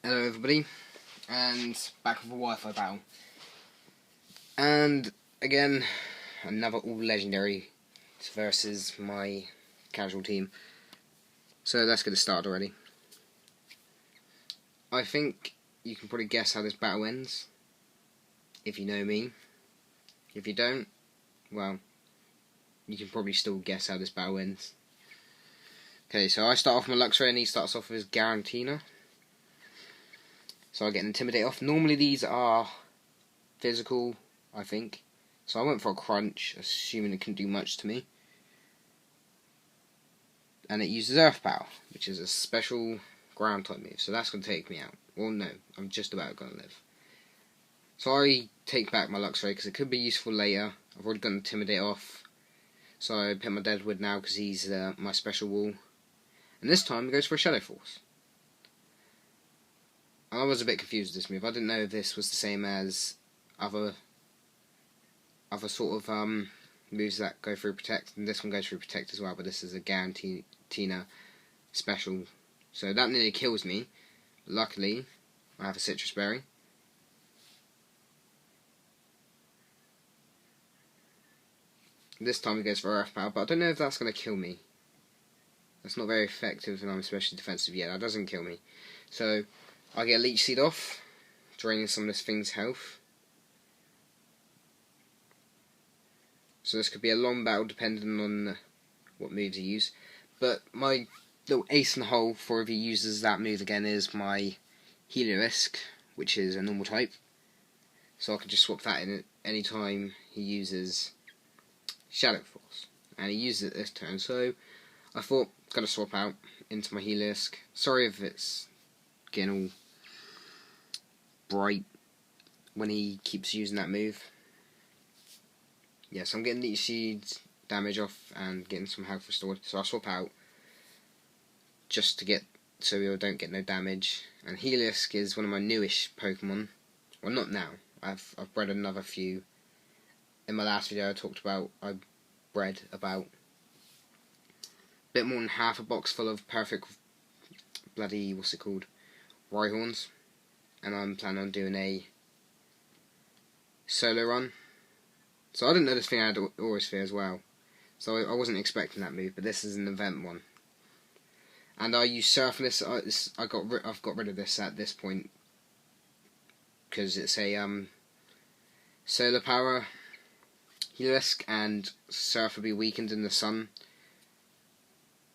Hello everybody, and back with a Wi-Fi battle. And again, another all legendary versus my casual team. So let's get it started already. I think you can probably guess how this battle ends, if you know me. If you don't, well, you can probably still guess how this battle ends. Okay, so I start off my Luxray and he starts off with his Garantina. So I get an Intimidate off. Normally these are physical, I think. So I went for a Crunch, assuming it couldn't do much to me. And it uses Earth Power, which is a special ground type move. So that's going to take me out. Well, no, I'm just about going to live. So I take back my Luxray because it could be useful later. I've already got an Intimidate off. So I pick my Deadwood now because he's my special wall. And this time he goes for a Shadow Force. I was a bit confused with this move. I didn't know if this was the same as other sort of moves that go through Protect, and this one goes through Protect as well, but this is a Garantina special. So that nearly kills me. But luckily, I have a Citrus Berry. This time he goes for Earth Power, but I don't know if that's going to kill me. That's not very effective, and I'm especially defensive yet. That doesn't kill me. So I get a Leech Seed off, draining some of this thing's health. So this could be a long battle depending on what moves you use. But my little ace in the hole for if he uses that move again is my Heliolisk, which is a normal type. So I can just swap that in at any time he uses Shadow Force. And he uses it this turn, so I thought, gotta swap out into my Heliolisk. Sorry if it's getting all bright when he keeps using that move. Yes, I'm getting Leech Seeds damage off and getting some health restored, so I'll swap out just to get so we don't get no damage. And Heliolisk is one of my newish Pokemon. Well, not now. I've bred another few. In my last video I bred about a bit more than half a box full of perfect bloody, what's it called, Rhyhorns. And I'm planning on doing a solo run. So I didn't know this thing had Aurasphere as well. So I wasn't expecting that move, but this is an event one. And I use Surf on this. I've got rid of this at this point because it's a solar power Heliolisk, and Surf will be weakened in the sun.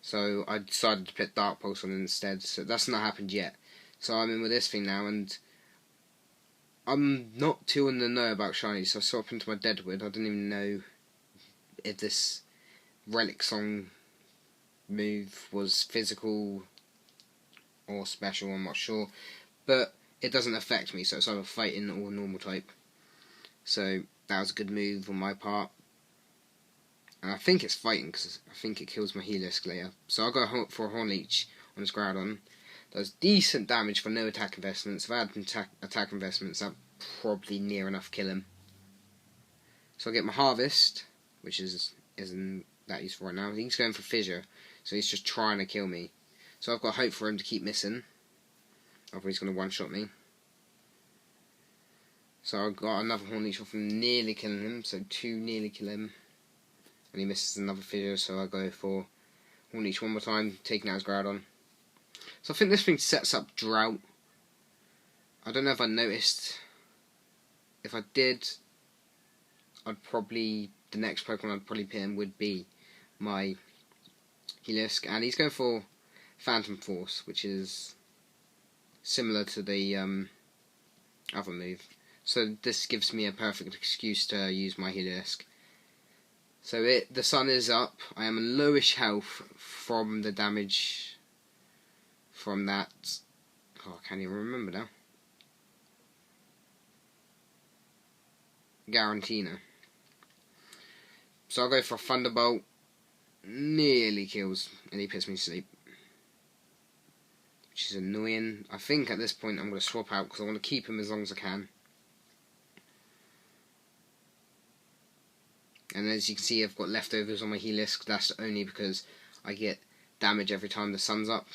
So I decided to put Dark Pulse on instead. So that's not happened yet. So I'm in with this thing now, and I'm not too in the know about shiny, so I swap into my Deadwood. I didn't even know if this Relic Song move was physical or special, I'm not sure. But it doesn't affect me, so it's either fighting or normal type. So that was a good move on my part. And I think it's fighting, because I think it kills my Heliolisk later. So I'll go for a Horn Leech on his Groudon. Does decent damage for no attack investments. If I had attack investments, that probably near enough kill him. So I get my Harvest, which isn't that useful right now. He's going for Fissure, so he's just trying to kill me. So I've got hope for him to keep missing. Otherwise he's going to one-shot me. So I got another Horn Leech off him, nearly killing him. So 2 nearly kill him. And he misses another Fissure, so I go for Horn Leech one more time, taking out his Groudon. So I think this thing sets up Drought. I don't know if I noticed. If I did, the next Pokemon I'd probably put in would be my Heliolisk. And he's going for Phantom Force, which is similar to the other move. So this gives me a perfect excuse to use my Heliolisk. So the sun is up. I am in lowish health from the damage from that. Oh, I can't even remember now. Garantina. So I'll go for a Thunderbolt. Nearly kills, and he puts me to sleep, which is annoying. I think at this point I'm going to swap out because I want to keep him as long as I can. And as you can see, I've got leftovers on my Heliolisk. That's only because I get damage every time the sun's up.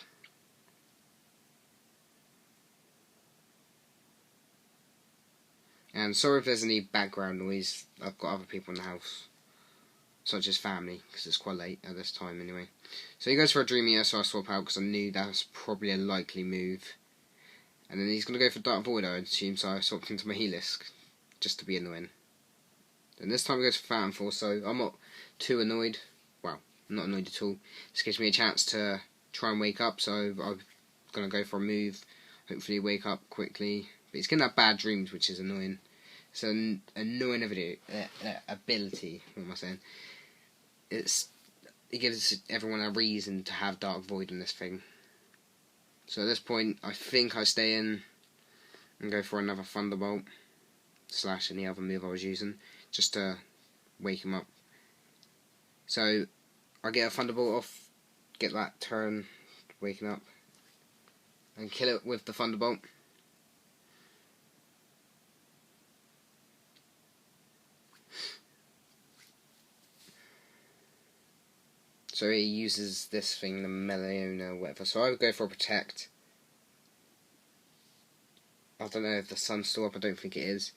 And sorry if there's any background noise. I've got other people in the house, such as family, because it's quite late at this time anyway. So he goes for a Dream Eater, so I swap out because I knew that was probably a likely move. And then he's going to go for Dark Void, I assume, so I swapped into my Helisk, just to be annoying. And this time he goes for Phantom Force, so I'm not too annoyed. Well, I'm not annoyed at all. This gives me a chance to try and wake up, so I'm going to go for a move. Hopefully wake up quickly. But he's going to have bad dreams, which is annoying. It's an annoying ability. What am I saying? It gives everyone a reason to have Dark Void in this thing. So at this point, I think I stay in and go for another Thunderbolt / any other move I was using, just to wake him up. So I get a Thunderbolt off, get that turn, waking up, and kill it with the Thunderbolt. So he uses this thing, the Meliona or whatever. So I would go for a Protect. I don't know if the sun's still up, I don't think it is.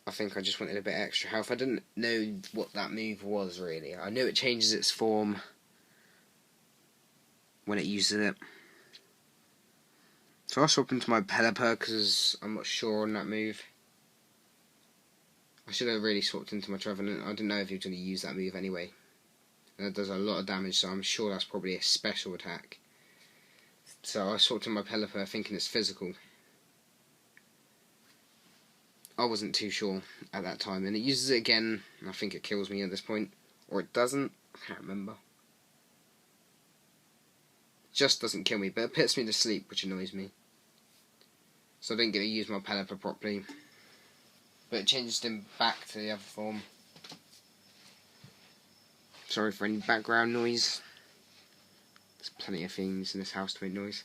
I think I just wanted a bit extra health. I didn't know what that move was really. I knew it changes its form when it uses it. So I'll swap into my Pelipper because I'm not sure on that move. I should have really swapped into my Trevenant. I didn't know if he was going to use that move anyway. And it does a lot of damage, so I'm sure that's probably a special attack. So I swapped in my Pelipper thinking it's physical. I wasn't too sure at that time, and it uses it again, and I think it kills me at this point. Or it doesn't, I can't remember. It just doesn't kill me, but it puts me to sleep, which annoys me. So I didn't get to use my Pelipper properly. But it changed him back to the other form. Sorry for any background noise. There's plenty of things in this house to make noise.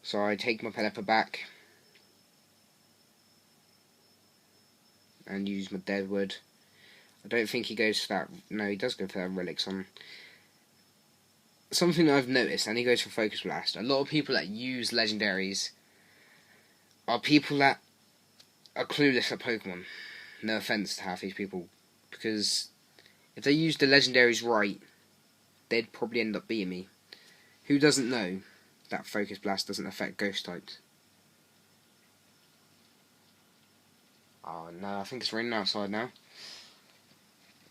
So I take my Pelipper back and use my Deadwood. I don't think he goes for that. No, he does go for that Relics on. Something I've noticed, and he goes for Focus Blast. A lot of people that use legendaries are people that are clueless at Pokemon. No offense to half these people, because if they used the legendaries right, they'd probably end up beating me. Who doesn't know that Focus Blast doesn't affect Ghost types? Oh no, I think it's raining outside now.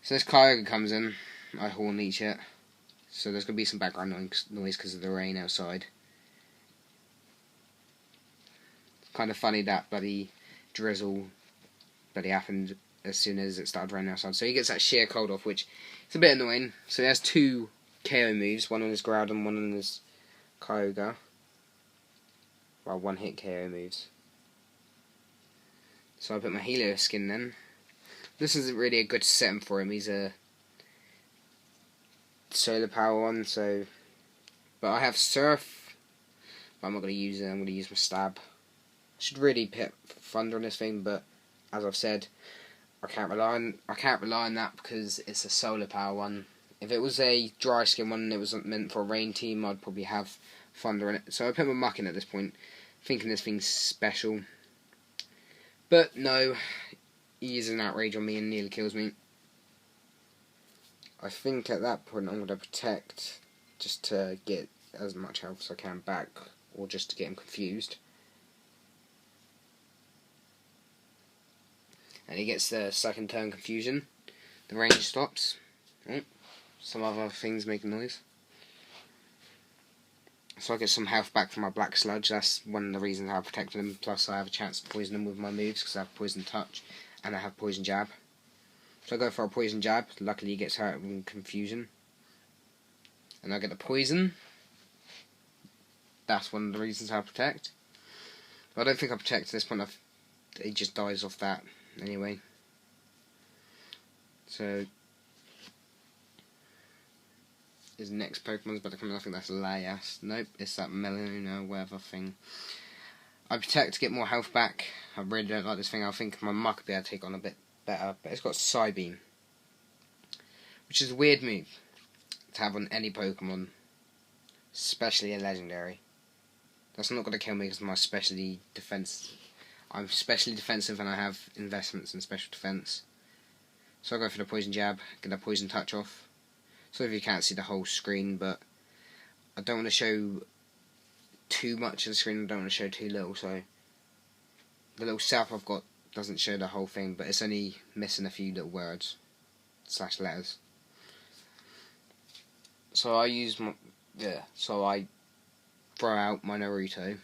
So this Kyogre comes in, I Horn Leech it. So there's going to be some background noise because of the rain outside. It's kind of funny that bloody drizzle bloody happened as soon as it started raining outside. So he gets that sheer cold off, which is a bit annoying. So he has two KO moves, one on his Groudon, one on his Kyogre. Well, one hit KO moves. So I put my Helios in then. This isn't really a good setting for him. He's a solar power one, so. But I have Surf, but I'm not going to use it. I'm going to use my Stab. I should really put Thunder on this thing, but as I've said, I can't rely on that because it's a solar power one. If it was a dry skin one and it was meant for a rain team, I'd probably have Thunder in it. So I put my Muck in at this point, thinking this thing's special. But no, he uses an outrage on me and nearly kills me. I think at that point I'm going to Protect just to get as much health as I can back, or just to get him confused. And he gets the second turn confusion. The range stops. Oh, some other things making noise. So I get some health back from my Black Sludge. That's one of the reasons I protected him. Plus I have a chance to poison him with my moves because I have Poison Touch and I have Poison Jab. So I go for a Poison Jab. Luckily he gets hurt in confusion. And I get the Poison. That's one of the reasons I protect. But I don't think I protect at this point. He just dies off that anyway. So his next Pokemon's about to come in. I think that's Laias. Nope, it's that Meliona whatever thing. I protect to get more health back. I really don't like this thing. I think my Muck would be able to take on a bit better. But it's got Psybeam, which is a weird move to have on any Pokemon, especially a legendary. That's not going to kill me because my specialty defense. I'm specially defensive and I have investments in special defense. So I'll go for the poison jab, get a poison touch off. So if you can't see the whole screen, but I don't want to show too much of the screen, I don't want to show too little, so the little south I've got doesn't show the whole thing, but it's only missing a few little words / letters. So I use my so I throw out my Naruto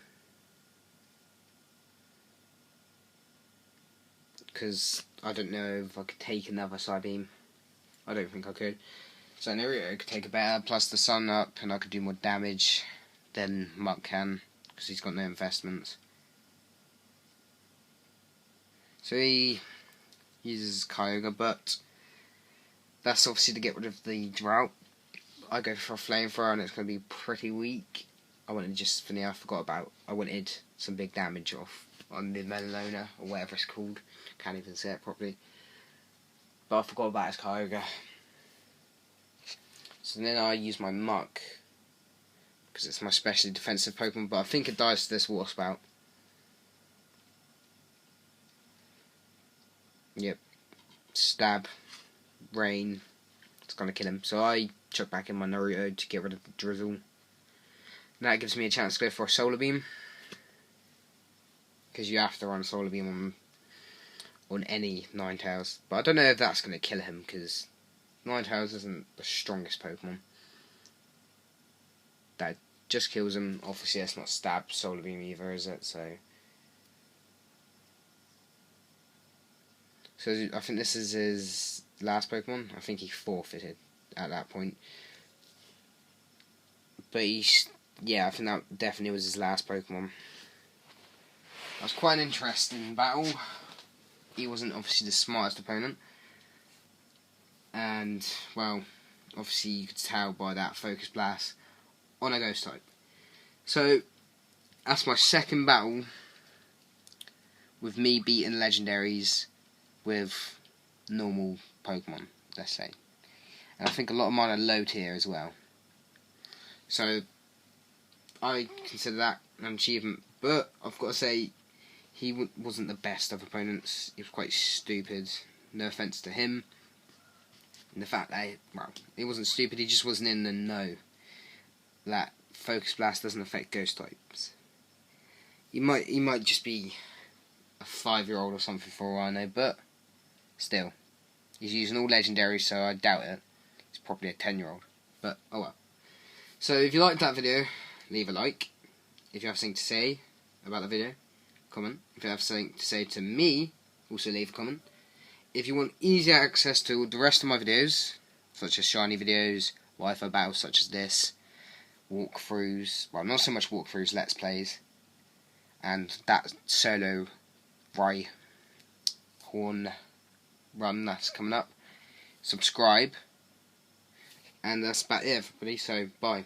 because I don't know if I could take another side beam. I don't think I could. So Naruto could take a better, plus the sun up, and I could do more damage than Muck can because he's got no investments. So he uses Kyogre, but that's obviously to get rid of the drought. I go for a flamethrower and it's going to be pretty weak. I wanted I forgot about, I wanted some big damage off on the Melona, or whatever it's called. Can't even say it properly. But I forgot about his Kyogre. So then I use my Muck, because it's my specially defensive Pokemon, but I think it dies to this Water Spout. Yep. Stab. Rain. It's going to kill him. So I chuck back in my Naruto to get rid of the drizzle. That gives me a chance to go for a Solar Beam, because you have to run Solar Beam on any Ninetales. But I don't know if that's going to kill him, because Ninetales isn't the strongest Pokemon. That just kills him. Obviously it's not Stab Solar Beam either, is it? So I think this is his last Pokemon. I think he forfeited at that point. But I think that definitely was his last Pokemon. That was quite an interesting battle. He wasn't obviously the smartest opponent. And, well, obviously you could tell by that Focus Blast on a Ghost type. So, that's my second battle with me beating Legendaries with normal Pokemon, let's say. And I think a lot of mine are low tier as well. So I consider that an achievement, but I've got to say he wasn't the best of opponents. He was quite stupid, no offence to him. And the fact that, he wasn't stupid, he just wasn't in the know that Focus Blast doesn't affect Ghost types. He might just be a 5-year-old or something for all I know, but still, he's using all legendaries, so I doubt it. He's probably a 10-year-old, but oh well. So if you liked that video, leave a like. If you have something to say about the video, comment. If you have something to say to me, also leave a comment. If you want easy access to the rest of my videos, such as shiny videos, Wi-Fi battles such as this, walkthroughs, well, not so much walkthroughs, let's plays, and that solo Rhyhorn run that's coming up, subscribe, and that's about it, everybody, so bye.